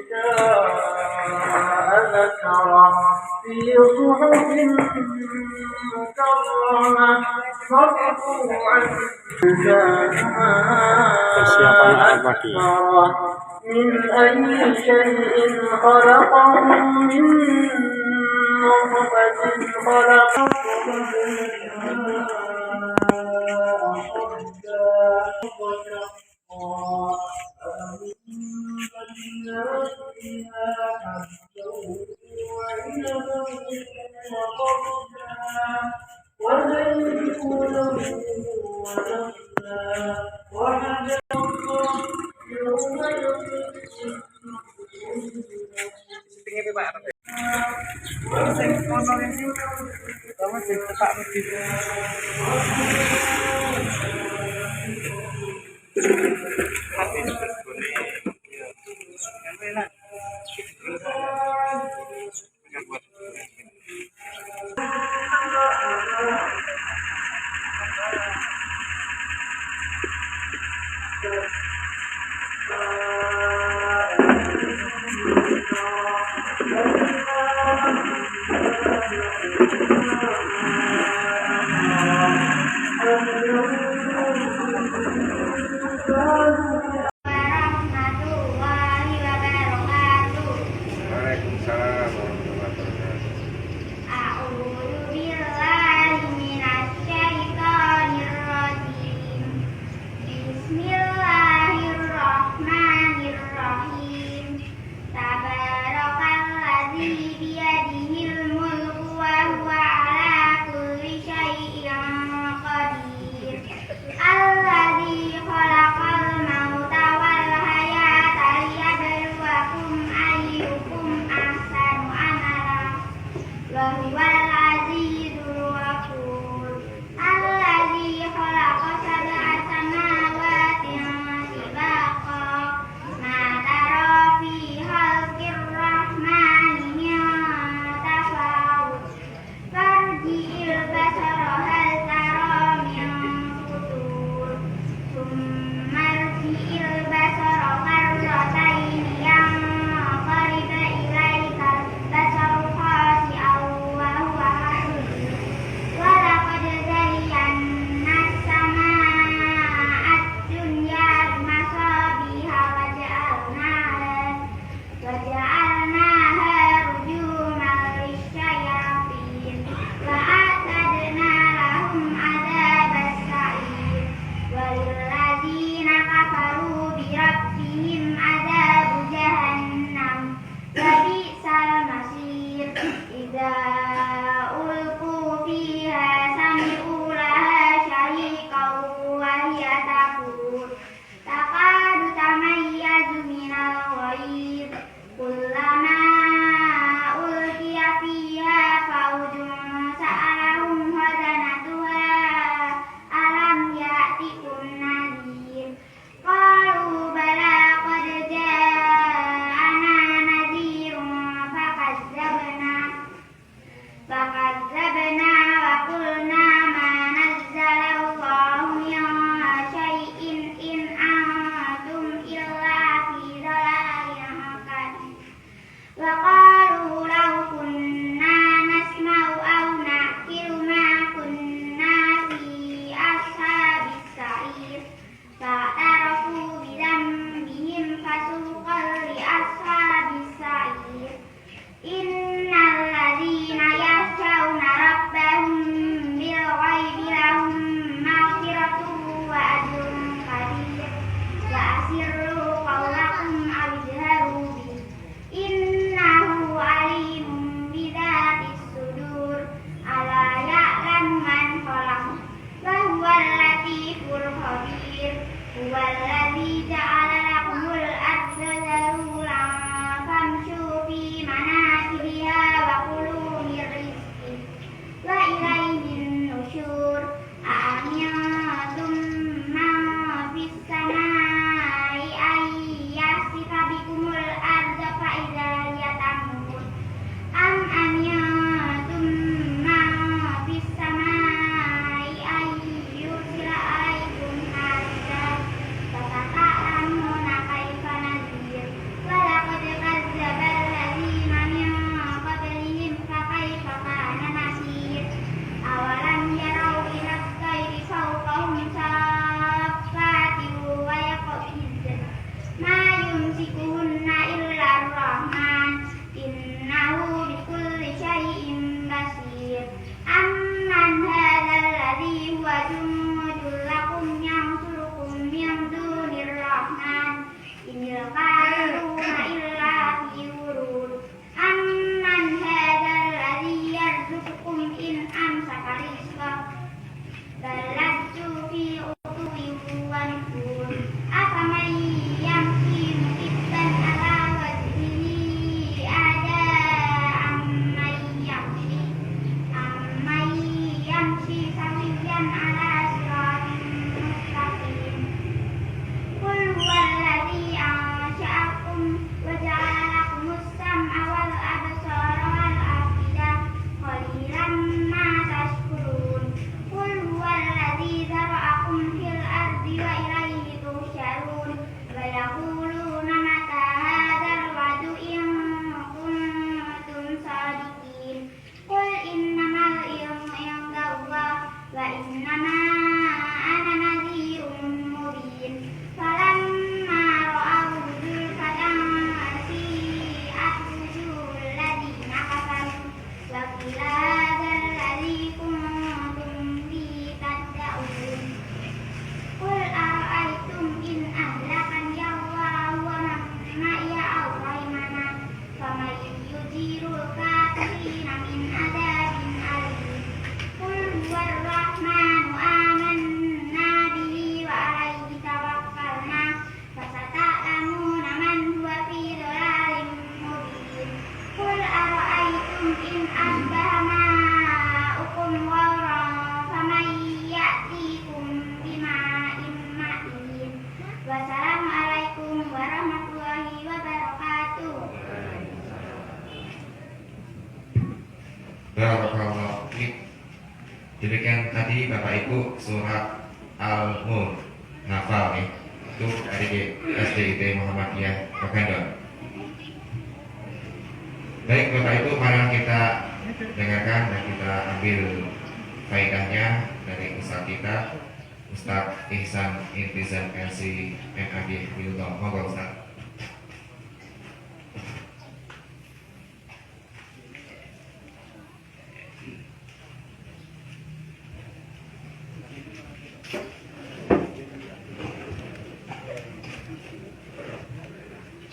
جاء ذكره في صحف مكرمة مرفوعة persiapan Ahad pagi. من أي شيء خلقه من نطفة خلقه Waalaikumsalam warahmatullahi wabarakatuh. A'udzu billahi minasyaitonir rajim. Bismillahirrahmanirrahim. Tabarakalladzi biyadihil mulku wa huwa tadi Bapak Ibu surat Al-Mulk ngafal nih. Itu dari SDIT Muhammadiyah Rokandon. Baik Bapak Ibu, mari kita dengarkan dan kita ambil faedahnya dari Ustaz kita, Ustaz Ihsan Intizam LC MAD Wildo. Monggo Ustaz.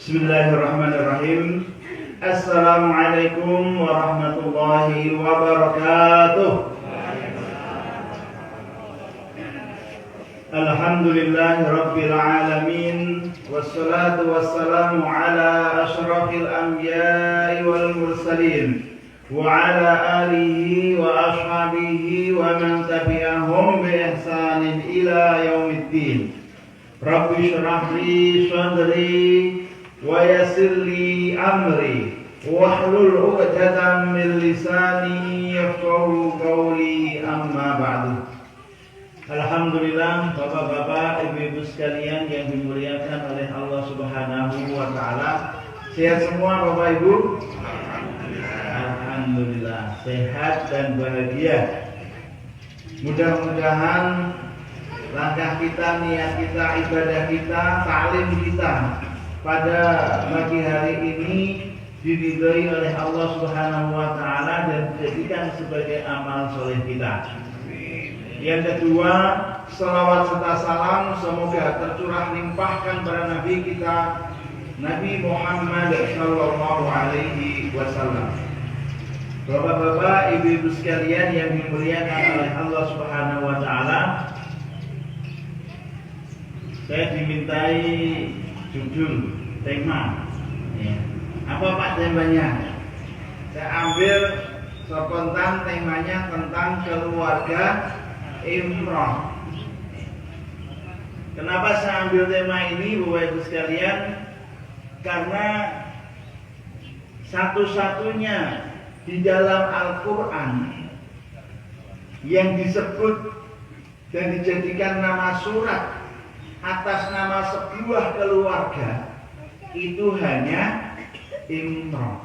Bismillahirrahmanirrahim. Assalamualaikum warahmatullahi wabarakatuh. Alhamdulillahi rabbil alamin. Wassalatu wassalamu ala ashrafil anbiya'i wal mursalin wa ala alihi wa ashabihi wa man tabi'ahum bi ihsanin ila yaumiddin. Rabbi shrah li sadri wa yassir li amri wahlul 'uqdatam min lisani yafqahu qawli, amma ba'du. Alhamdulillah, Bapak-bapak, Ibu-ibu sekalian yang dimuliakan oleh Allah Subhanahu wa taala. Sehat semua Bapak Ibu? Alhamdulillah, sehat dan bahagia. Mudah-mudahan langkah kita, niat kita, ibadah kita, taklim kita pada pagi hari ini diridhai oleh Allah Subhanahu wa taala dan dijadikan sebagai amal soleh kita. Yang kedua, selawat serta salam semoga tercurah limpahkan pada Nabi kita, Nabi Muhammad sallallahu alaihi wasallam. Bapak-bapak, ibu-ibu sekalian yang dimuliakan oleh Allah Subhanahu wa taala, saya dimintai judul tema. Ya. Apa Pak temanya? Saya ambil spontan temanya tentang keluarga Imron. Kenapa saya ambil tema ini Bapak Ibu sekalian? Karena satu-satunya di dalam Al-Quran yang disebut dan dijadikan nama surat atas nama sebuah keluarga itu hanya Imron.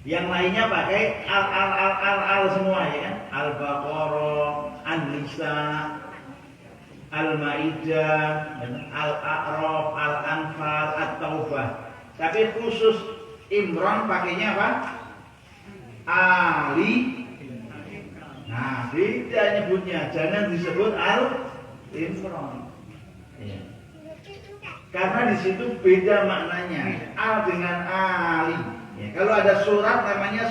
Yang lainnya pakai al semua ya kan? Al-Baqarah, An-Nisa, Al-Maidah, Al-A'raf, Al-Anfal, At-Taubah. Tapi khusus Imron pakainya apa? Ali. Nah, beda nyebutnya. Jangan disebut Al-Imron. Ya. Karena di situ beda maknanya. Al dengan Ali. Ya, kalau ada surat namanya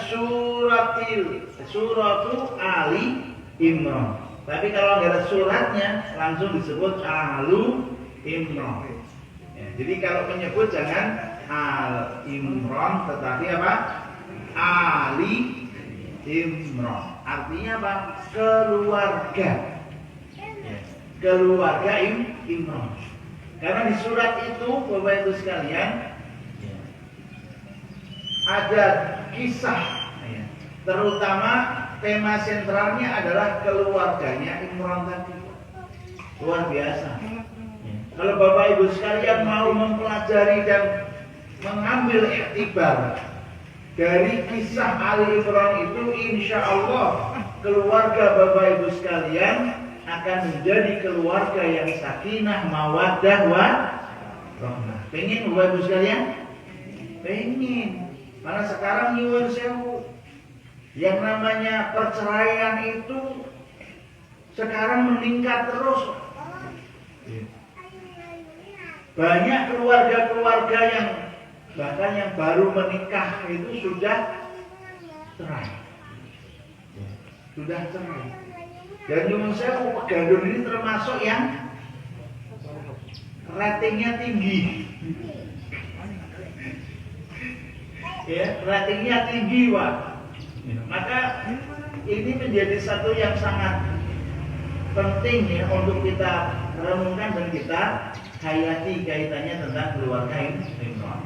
suratu Ali Imron. Tapi kalau nggak ada suratnya langsung disebut Alu Imron. Ya, jadi kalau menyebut jangan Al Imron, tetapi apa? Ali Imron. Artinya apa? Keluarga. Ya, keluarga Imron. Karena di surat itu Bapak Ibu sekalian ada kisah, terutama tema sentralnya adalah keluarganya Imron tadi. Luar biasa. Kalau Bapak Ibu sekalian mau mempelajari dan mengambil iktibar dari kisah Ali Imron itu, insya Allah keluarga Bapak Ibu sekalian akan menjadi keluarga yang sakinah, mawaddah, warahmah. Pengen Bapak Ibu sekalian? Pengen. Karena sekarang nyuwun sewu, yang namanya perceraian itu sekarang meningkat terus. Banyak keluarga-keluarga yang bahkan yang baru menikah itu sudah cerai. Sudah cerai. Dan nyuwun sewu, Pegadun ini termasuk yang ratingnya tinggi. Ya, ratingnya tinggi, Pak. Maka ini menjadi satu yang sangat penting ya untuk kita renungkan dan kita hayati kaitannya tentang keluarga Imron.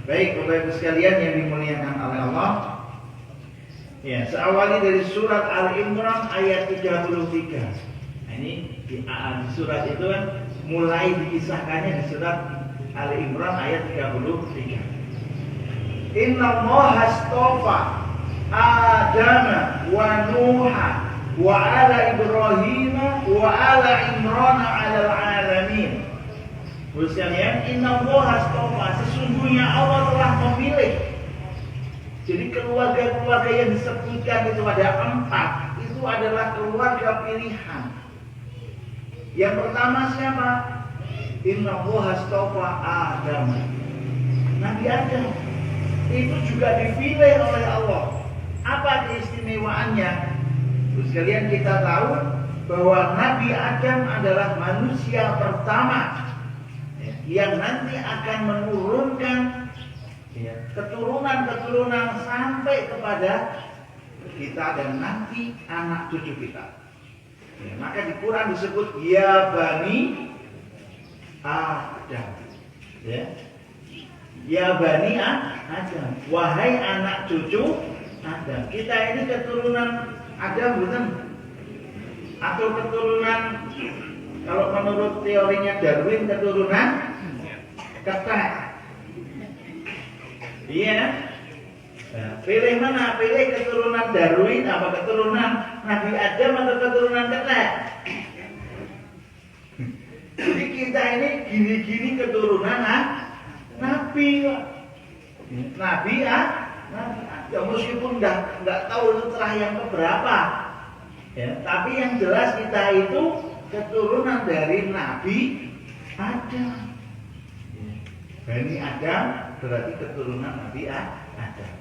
Baik, Bapak Ibu sekalian yang dimuliakan oleh Allah. Ya, seawali dari surat Al-Imran ayat 33. Nah, ini di surat itu kan mulai dikisahkannya di surat Al-Imran ayat 33. Inna Allaha astafa Adama wa Nuha wa ala Ibrahim wa ala Imran ala alamin. Terus sekalian, Inna Allaha astafa, sesungguhnya Allah telah memilih. Jadi keluarga-keluarga yang disebutkan itu ada 4, itu adalah keluarga pilihan. Yang pertama siapa? Inna Allaha astafa Adam, Nabi Adam. Itu juga dipilih oleh Allah. Apa keistimewaannya? Terus kalian kita tahu bahwa Nabi Adam adalah manusia pertama yang nanti akan menurunkan keturunan-keturunan sampai kepada kita dan nanti anak cucu kita. Maka di Quran disebut ya Bani Adam. Ya Bani Adam, wahai anak cucu Adam. Kita ini keturunan Adam bukan? Atau keturunan, kalau menurut teorinya Darwin, keturunan ketek. Iya. Nah, pilih mana? Pilih keturunan Darwin apa keturunan Nabi Adam atau keturunan ketek? Jadi kita ini gini-gini keturunan Nabi. Nabi ya meskipun nggak tahu setelah yang keberapa, ya, tapi yang jelas kita itu keturunan dari Nabi Adam. Bani Adam berarti keturunan Nabi Adam.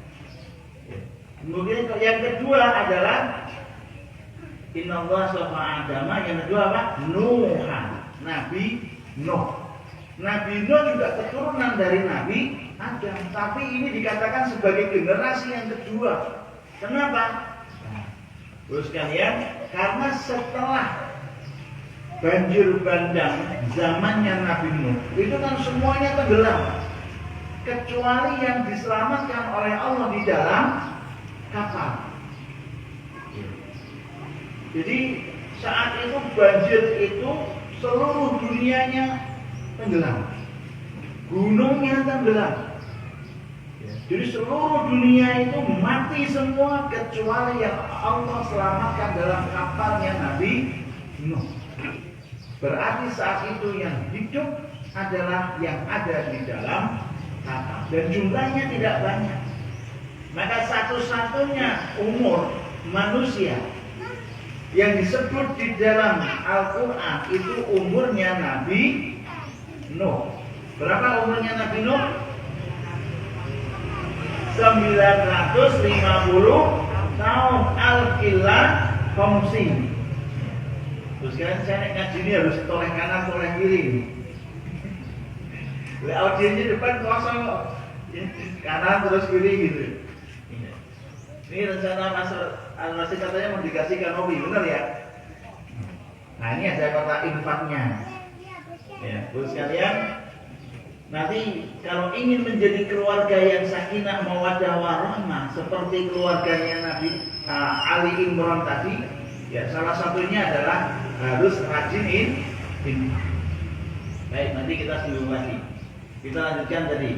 Kemudian yang kedua adalah Inna Allah astafa Adam. Yang kedua apa? Nuhan, Nabi Nuh. Nabi Nuh juga keturunan dari Nabi Adam, tapi ini dikatakan sebagai generasi yang kedua. Kenapa? Terus kalian, karena setelah banjir bandang zamannya Nabi Nuh, itu kan semuanya tenggelam, kecuali yang diselamatkan oleh Allah di dalam kapal. Jadi saat itu banjir itu seluruh dunianya tenggelam, gunungnya tenggelam. Jadi seluruh dunia itu mati semua kecuali yang Allah selamatkan dalam kapalnya Nabi Nuh. Berarti saat itu yang hidup adalah yang ada di dalam kapal, dan jumlahnya tidak banyak. Maka satu-satunya umur manusia yang disebut di dalam Al-Quran itu umurnya Nabi Nuh. Berapa umurnya Nabi Nuh? 950 tahun. Al-Qillah Komsi. Terus kan saya ngaji ini harus toleh kanan, toleh kiri. Audiensnya depan kosong kok, kanan terus kiri gitu. Ini rencana masih katanya mau dikasihkan hobi, benar ya? Nah ini ada kata infaknya. Ya, terus kalian nanti kalau ingin menjadi keluarga yang sakinah mawaddah warahmah seperti keluarganya Nabi Ali Imran tadi, ya salah satunya adalah harus rajin infak. Baik, nanti kita singgung lagi. Kita lanjutkan tadi.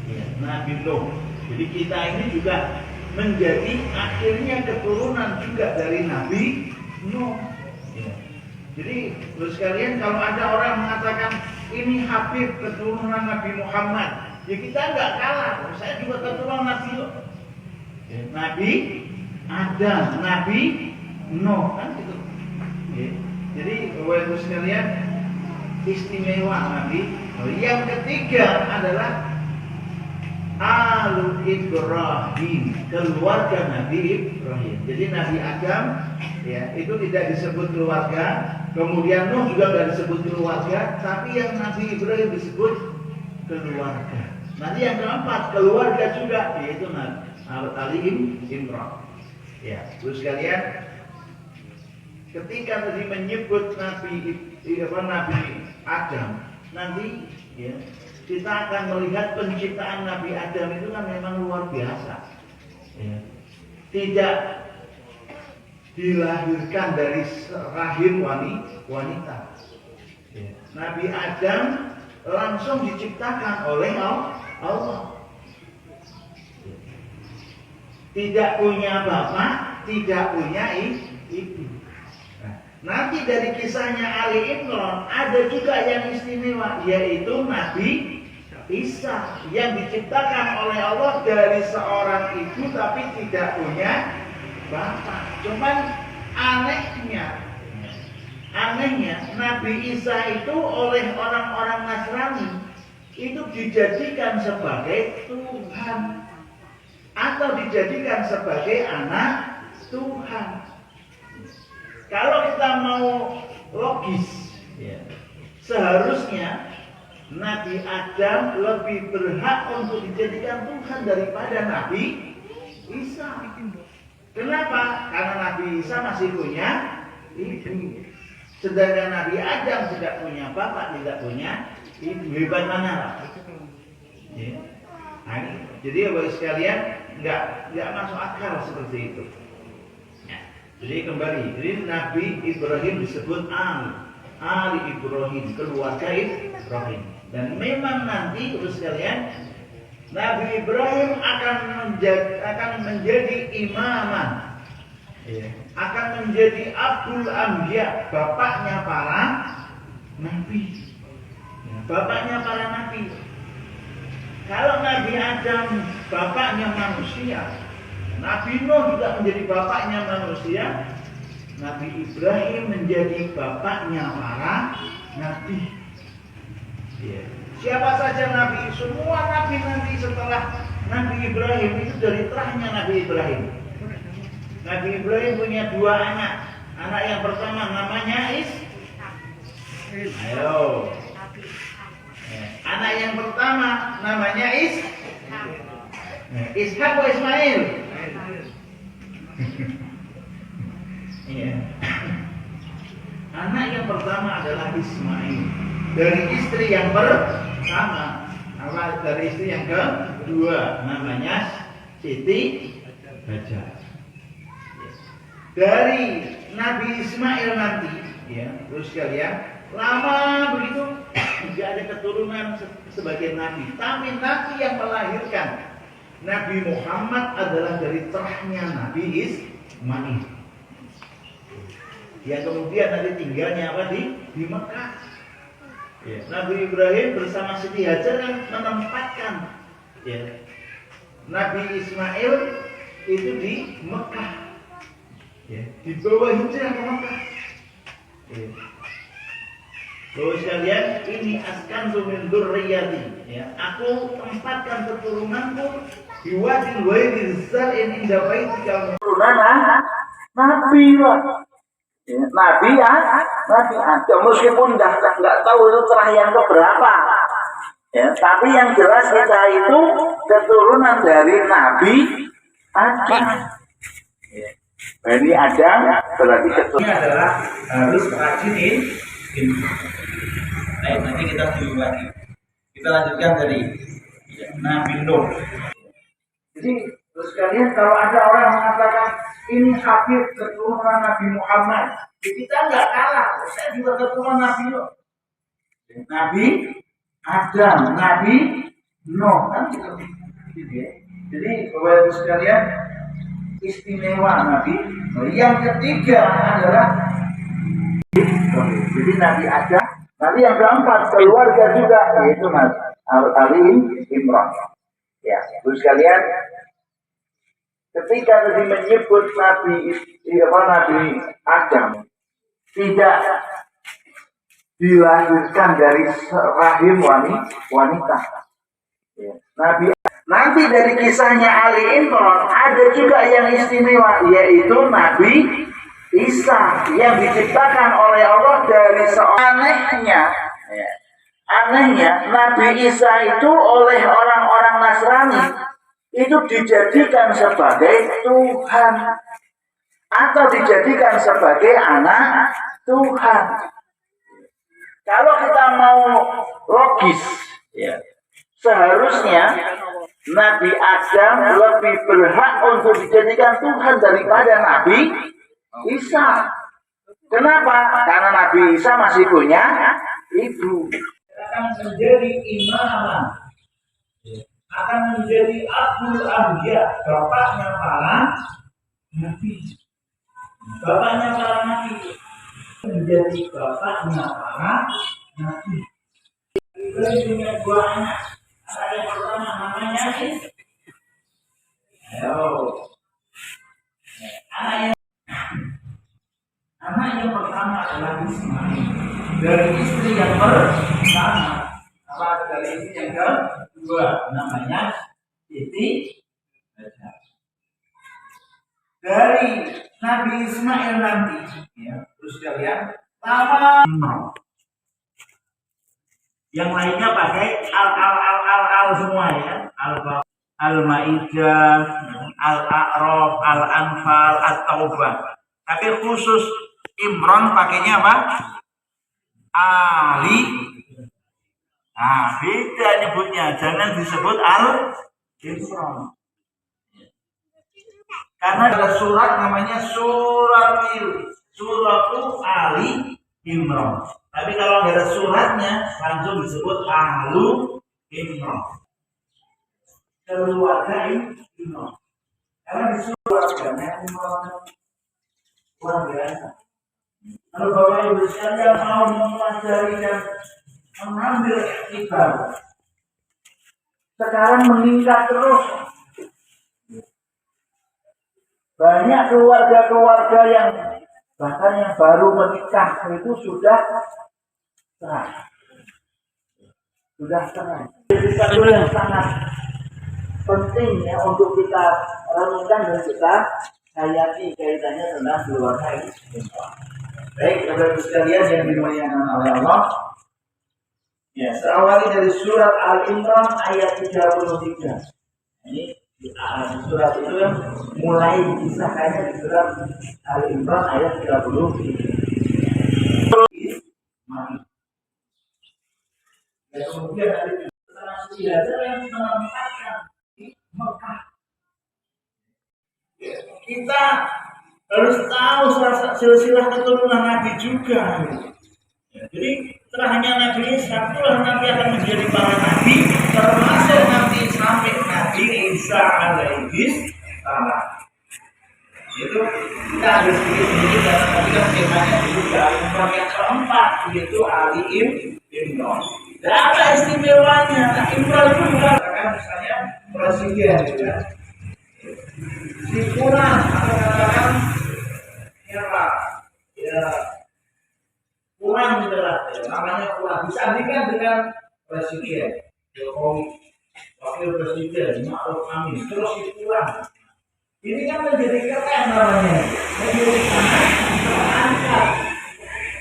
Ya, Nabi Nuh. Jadi kita ini juga menjadi akhirnya keturunan juga dari Nabi Nuh. Ya. Jadi terus sekalian, kalau ada orang mengatakan ini Habib keturunan Nabi Muhammad, ya kita nggak kalah. Saya juga keturunan Nabi Nuh. Ya, Nabi Adam, Nabi Nuh kan gitu. Ya. Jadi Bapak sekalian, istimewa Nabi. Yang ketiga adalah Al Ibrahim, keluarga Nabi Ibrahim. Jadi Nabi Adam ya itu tidak disebut keluarga, kemudian Nuh juga tidak disebut keluarga, tapi yang Nabi Ibrahim disebut keluarga. Nanti yang keempat keluarga juga, yaitu Ali Imran. Ya, terus kalian ketika tadi menyebut Nabi Adam, nanti ya kita akan melihat penciptaan Nabi Adam itu kan memang luar biasa. Ya. tidak dilahirkan dari rahim wanita. Nabi Adam langsung diciptakan oleh Allah. Tidak punya bapak, tidak punya ibu. Nanti dari kisahnya Ali Imran ada juga yang istimewa, yaitu Nabi Isa yang diciptakan oleh Allah dari seorang ibu tapi tidak punya bapak. Cuman anehnya Nabi Isa itu oleh orang-orang Nasrani itu dijadikan sebagai Tuhan atau dijadikan sebagai anak Tuhan. Kalau kita mau logis, seharusnya Nabi Adam lebih berhak untuk dijadikan Tuhan daripada Nabi Isa. Kenapa? Karena Nabi Isa masih punya ibu. Sedangkan Nabi Adam tidak punya bapak, tidak punya ibu. Hebat mana? Nah, jadi Bapak sekalian nggak masuk akal seperti itu. Jadi kembali, jadi Nabi Ibrahim disebut Ali Ibrahim, keluarga Ibrahim. Dan memang nanti terus sekalian Nabi Ibrahim akan menjadi imaman, akan menjadi Abul Anbiya, bapaknya para nabi, bapaknya para nabi. Kalau Nabi Adam bapaknya manusia, Nabi Nuh juga menjadi bapaknya manusia, Nabi Ibrahim menjadi bapaknya para nabi. Siapa saja nabi, semua nabi nanti setelah Nabi Ibrahim itu dari terahnya Nabi Ibrahim. Nabi Ibrahim punya dua anak. Anak yang pertama namanya Ayo. Anak yang pertama namanya Ishak atau Ismail? Anak yang pertama adalah Ismail dari istri yang pertama. Dari istri yang kedua namanya Siti Hajar. Dari Nabi Ismail nanti, terus kalian lama begitu tidak ada keturunan sebagai nabi. Tapi nabi yang melahirkan Nabi Muhammad adalah dari terahnya Nabi Ismail. Yang kemudian nanti tinggalnya apa di Mekah. Nabi Ibrahim bersama Siti Hajar yang menempatkan Nabi Ismail itu di Mekah. Di bawah hijrah ke Mekah. Bapak sekalian, ini askantu min dzurriyyati. Aku tempatkan keturunanku di wadil ghairi dzar'in inda baitika. Turunan Nabi lah. Nabi Adam meskipun nggak tahu itu terah yang keberapa. Tapi yang jelas kita itu keturunan dari Nabi Adam. Dari Adam berarti keturunan. Ini adalah harus rajin Baik, nanti kita tunggu lagi. Kita lanjutkan dari Nabi Nuh. Jadi terus kalian kalau ada orang mengatakan ini Habib keturunan Nabi Muhammad, kita nggak kalah. Saya juga keturunan Nabi Nuh, Nabi Adam, Nabi Nuh kan gitu. Jadi Bapak Ibu sekalian, istimewa Nabi. Yang ketiga adalah jadi Nabi Adam. Nanti yang keempat keluarga juga, yaitu Ali Imran. Terus kalian ketika tadi menyebut Nabi Adam tidak dilahirkan dari rahim wanita. Nanti dari kisahnya Ali Imran ada juga yang istimewa, yaitu Nabi Isa yang diciptakan oleh Allah dari anehnya Nabi Isa itu oleh orang-orang Nasrani itu dijadikan sebagai Tuhan atau dijadikan sebagai anak Tuhan. Kalau kita mau logis, seharusnya Nabi Adam lebih berhak untuk dijadikan Tuhan daripada Nabi Isa. Kenapa? Karena Nabi Isa masih punya ibu. Akan menjadi imam, akan menjadi Abdul Anbiya, bapaknya para nabi. Bapaknya para nabi menjadi bapaknya para nabi. Kita punya dua anak. Anak yang pertama namanya anak yang pertama adalah Ismail dari istri yang pertama. Dari istri yang kedua namanya Siti. Dari Nabi Ismail nanti, ya, terus kalian tamat. Yang lainnya pakai al semua ya, al-Maidah, al-A'raf, al-Anfal, at-Taubah. Tapi khusus Imran pakainya apa? Ali. Nah, beda nyebutnya, jangan disebut al-Imran. Karena ada surat namanya suratul Ali Imran. Tapi kalau ada suratnya langsung disebut Ahlu Imran. Keluarga Imran. Karena di suratnya Imran luar biasa. Kalau Bapak Ibu sekalian mau mempelajari dan mengambil iktibar, sekarang meningkat terus. Banyak keluarga-keluarga yang bahkan yang baru menikah itu sudah cerai. Jadi satu yang sangat penting ya untuk kita renungkan dan kita hayati kaitannya tentang keluarga ini. Baik, Bapak-Ibu sekalian yang dimuliakan oleh Allah. Ya, terawali dari surat Al-Imran ayat 33. Ini surat itu yang mulai disahkannya di surat Al-Imran ayat 33. Dan kemudian ada belajar yang menempatkan di Mekah. Kita harus tahu silsilah keturunan Nabi juga. Jadi setelah hanya Nabi Isa, itulah nanti akan menjadi para nabi, termasuk nanti sampai Nabi Isa alaihi salam. Itu kita harus sedikit karena tadi kan temanya juga Imran yang keempat, yaitu Ali Imran. Dan apa istimewanya? Nah, Imran itu bukan misalnya presiden, ya. Si Quran atau katakan ya Quran adalah namanya Quran disandingkan dengan presiden Jokowi, wakil presiden Ma'ruf Amin, terus si Quran ini kan menjadi keren namanya, menjadi sangat terangkat,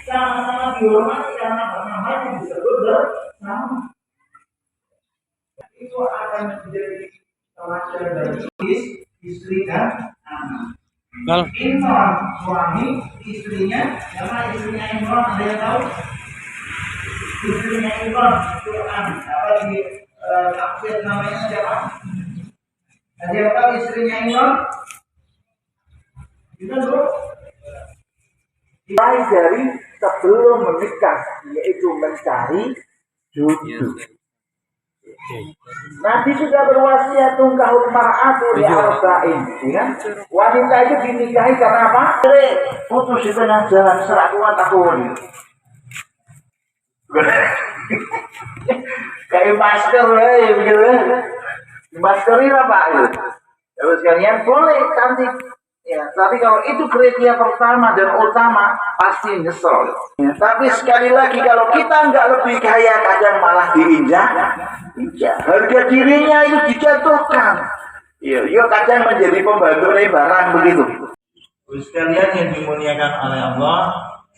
sama-sama dihormati karena namanya disebut bersama. Itu akan menjadi teladan dari istri dan anak. Imran suami, istrinya, nama istrinya Imran ada yang tahu? Istrinya Imran Quran apa di tafsir namanya siapa? Ada yang tahu istrinya Imran? Kita dulu. Mulai dari sebelum menikah, yaitu mencari jodoh. Nabi sudah berwasiat tungkahul mar'atu li arba'in, ya. Wanita itu dinikahi karena apa? Putus di tengah jalan serakuan tahun. Kayak masker, begitu. Masker ini apa? Terus kalian boleh cantik. Ya, tapi kalau itu kriteria pertama dan utama pasti nyesel. Ya, tapi sekali lagi kalau kita nggak lebih kaya kadang malah diinjak. Harga dirinya itu dijatuhkan. Iya, kadang menjadi pembantu barang begitu. Sekalian yang dimuliakan oleh Allah,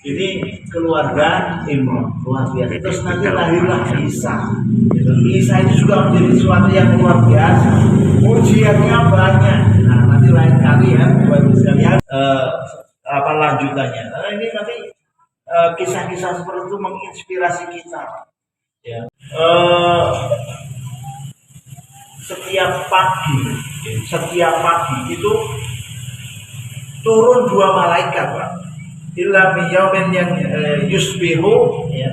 ini keluarga Imran luar biasa. Terus nanti lahirlah Isa. Isa itu juga menjadi sesuatu yang luar biasa. Ujiannya banyak. Nah, nanti lain kali ya, buat sekalian apa lanjutannya. Karena ini nanti kisah-kisah seperti itu menginspirasi kita. Ya. setiap pagi itu turun 2 malaikat, Pak. Illa miyaumin yang yusbihu, ya,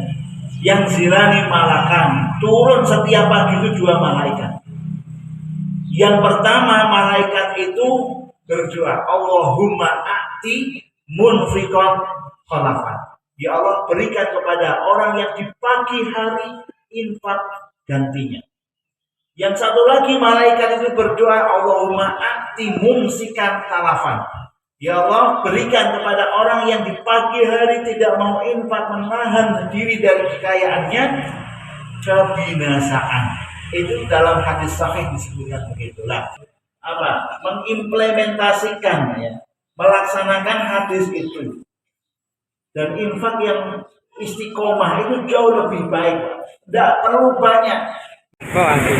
yang zilani malakan, turun setiap pagi itu 2 malaikat. Yang pertama malaikat itu berdoa, Allahumma a'ti munfiqan khalafan. Ya Allah, berikan kepada orang yang di pagi hari infak gantinya. Yang satu lagi malaikat itu berdoa, Allahumma a'ti mumsikan talafan. Ya Allah, berikan kepada orang yang di pagi hari tidak mau infak, menahan diri dari kekayaannya, kebinasaan. Itu dalam hadis sahih disebutkan begitulah. Apa? Mengimplementasikan, ya, melaksanakan hadis itu. Dan infak yang istiqomah itu jauh lebih baik. Tidak perlu banyak. Oh, anti.